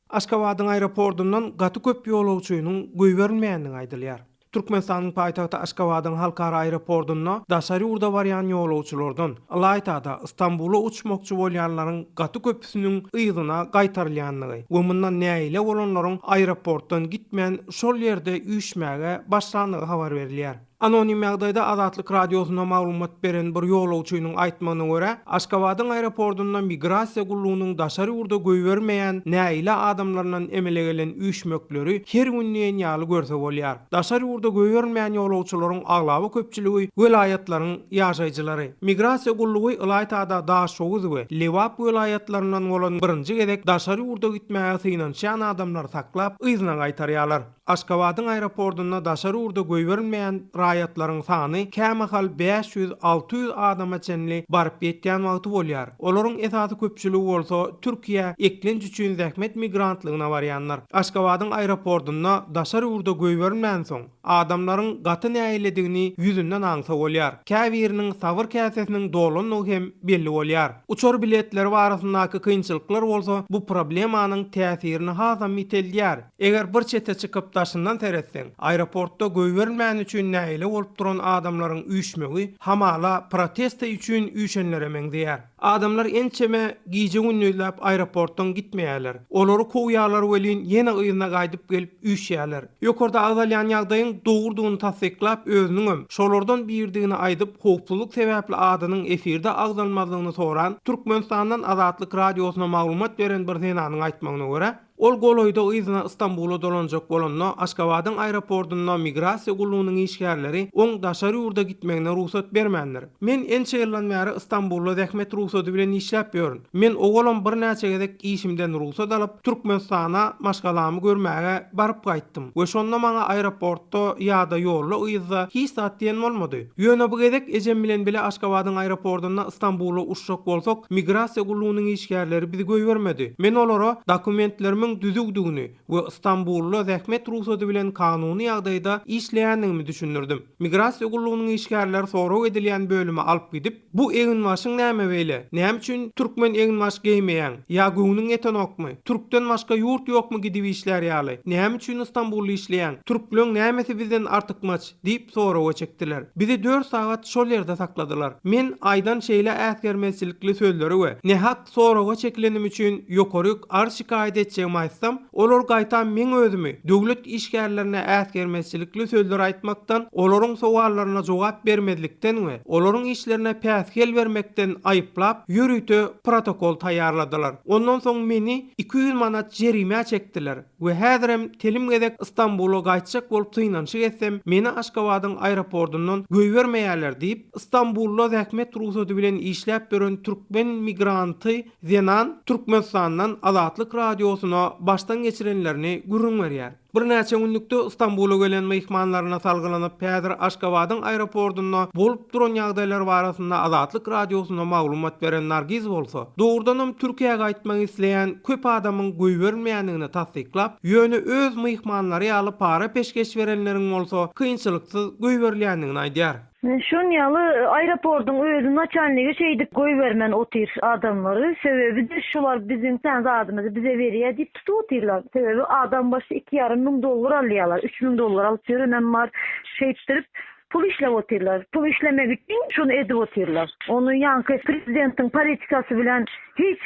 Aşgabatyň aeroportundan gaty köp ýolagçynyň göýbermänini aýdylýar. Türkmenistanyň paýtagty Aşgabatyň halkara aeroportuna daşary urda barýan ýolagçylardan Alaytada Istanbula uçmokçy bolýanlaryň gaty köpüsiniň ýygyna gaýtarylýanlygy we mundan näile bolanlaryň aeroportdan gitmän şol ýerde üýşmäge başlandygy habar berilýär. Anonim ýagdaýda Azatlyk radiosuna maglumat beren bir ýolagçynyň aýtmagyna görä, Aşgabatyň aeroportundan migrasiýa gullugynyň daşary urda göýbermeýän näile adamlarynyň emele gelen üýşmekleri her günnäň ýaly görse bolýar. Daşary urda göýbermeýän ýolagçylaryň aglaby köpçüligi welaýatlaryň ýaşaýjylary. Migrasiýa gullugy Ilaytada Daşoğuz we Lewap welaýatlaryndan bolan birinji gezek daşary urda gitmäge synançan adamlar saklap ýygyna gaýtarýarlar. Aşgabatyň aeroportuna daşary urda göýbermeýän raýatlaryň sany kämehal 500-600 adama çenli baryp ýetýän wagty bolýar. Olaryň esasy köpçüligi bolsa Türkiýe eklenç üçin zähmet migrantlygyna barýanlar. Aşgabatyň aeroportuna daşary urda göýbermän soň adamlaryň gaty näýledigini ýüzünden aňsa bolýar. Käbiriniň sabyr käsesiniň dolanyny hem belli bolýar. Uçar biletleri barasyndaky kynçylyklar bolsa bu problemanyň täsirini hazam itelýär. Eger bir çete çykyp daşyndan teretseň, aeroportda göýbermän üçin näile bolup duran adamlaryň üýşmegi hamala protesta üçin üýşenlere meňdýär. Adamlar ençeme giýje günnüläp aeroportdan gitmeýärler. Olary kowýarlar welin ýene ýygyna gaýdyp gelip üýşýärler. Ýokarda agzalýan ýagdaýyň dogurdygyny tasdiklap özüniň şolardan birdigini aýdyp howpsuzlyk sebäpli adynyň efirde agzalmadygyny soran Türkmenistandan Azatlyk radiosuna maglumat beren bir senanyň aýtmagyna görä, ol goloýda ýygyna Istanbula dolanjak bolanda Aşgabatyň aeroportuna migrasiýa gullugynyň işgärleri oň daşary urda gitmegine ruhsat bermändir. Men ençe ýyldan bäri Istanbulda zähmet ruhsaty bilen işläp ýörün. Men ogalam bir näçe gezek işimden ruhsat alyp Türkmenistana maşgalamy görmäge baryp gaýtdym. We şonda maňa aeroportda ýa-da ýolda ýyzda hiç zat diýen bolmady. Ýöne bu gezek ejem bilen bile Aşgabatyň aeroportuna Istanbula uçjak bolsak migrasiýa gullugynyň işgärleri bizi göýbermedi. Men olara dokumentlerimi düzügdüğünü ve İstanbul'la zähmet ruhsaty bilen kanuny ýagdaýda işleýändigimi düşünürdim. Migrasiýa gullugynyň işgärleri sorag edilýän bölüme alyp gidip, bu egin başyň näme beýle? Näme üçin türkmen egin baş giýmeýän? Ýa göwnüň etenokmy? Türkden başga ýurt ýokmy gidip işlerýärli? Näme üçin İstanbul'da işleýän? Türkleň nämesi bizden artykmaç diýip soraga çekdiler. Bizi 4 sagat şol ýerde sakladylar. Men aýdan şeýle äsgermezçilikli sözleri we nähak soraga çekilenim üçin ýokaryk ar şikaýet etjegim aýtsam, olar gaýtan men özümi döwlet işgärlerine äsgermezçilikli sözler aýtmakdan, olaryň sowallaryna jogap bermedlikden we olaryň işlerine päsgel bermekden aýyplap ýürüte protokol taýýarladylar. Ondan soň meni 200 manat jerime çekdiler we häzirem telim gezek Istanbula gaýtjak bolup synanşy etsem, meni Aşgabatyň aeroportundan göýbermeýärler diýip Istanbulda zähmet ruhsaty bilen işläp beren türkmen migranty Zenan Türkmenistandan Azatlyk radiosuna baştan geçirenlerini gurrun berýär. Bir näçe günlükde İstanbul'a gelen mehmanlaryna salgylanyp häzir Aşgabatyň aeroportuna bolup duran ýagdaýlar barasynda Azatlyk radiosuna maglumat beren Nargiz bolsa, dogrudanam Türkiýe'ge gaýtmak isleýän köp adamyň göýbermeýändigini tasdiklap, ýöne öz mehmanlary ýaly para peşkeş berenleriň bolsa kynçylyksyz göýberilýändigini aýdýar. Şun ýaly aeroportun özüň načalnigi şeýdip goýbermän otyr adamlary, sebebi de şular biziň sen zadymyzy bize berýär diýip tutup otyrlar. Sebebi adam başı $2,500 alýarlar, $3,000 alyp ýörenen bar şeýtirip pul işlep otyrlar. Pul işlemek üçin şunu edip otyrlar. Onu ýanky prezidentiň politikasy bilen hiç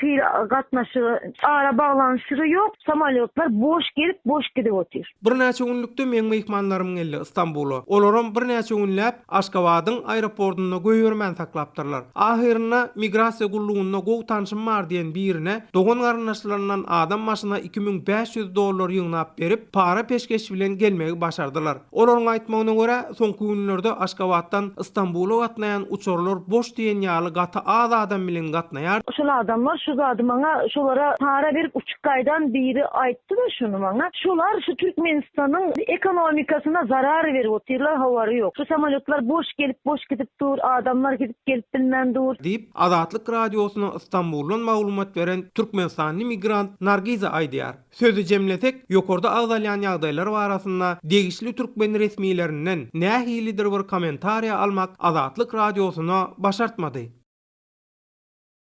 gatnaşy, ara baglanyşy ýok. Samolyotlar boş gelip boş gidip otyr. Bir näçe günlükde meň mehmanlarym geldi Istanbula. Olaram bir näçe günläp Aşgabatyň aeroportuna göýbermän saklapdyrlar. Ahyryna migrasiýa gullugyna gowy tanşym bar diýen birine dogan garnaşlaryndan adam maşyna $2,500 ýygnap berip para peşkeş bilen gelmegi başardylar. Olaryň aýtmagyna görä soňky günlerde Aşgabatdan Istanbula gatnaýan uçurlar boş diýen ýaly gaty az adam bilen gatnaýar. Şol adamlar şu zady maňa şolara para berip uçuk gaýdan biri aýtdy da şunu maňa. Şolar şu Türkmenistanyň ekonomikasyna zarar berip otyrlar, hawary ýok. Şu samolyotlar boş gelip boş gidip dur, adamlar gidip gelip bilmän dur diýip Azatlyk radiosuna Istanbuldan maglumat beren Türkmenistanly migrant Nargiza aýdýar. Sözü jemlesek, ýokarda agzalýan ýagdaýlar barasynda degişli türkmen resmiýetlerinden nähilidir bir kommentariýa almak Azatlyk radiosuna başartmady.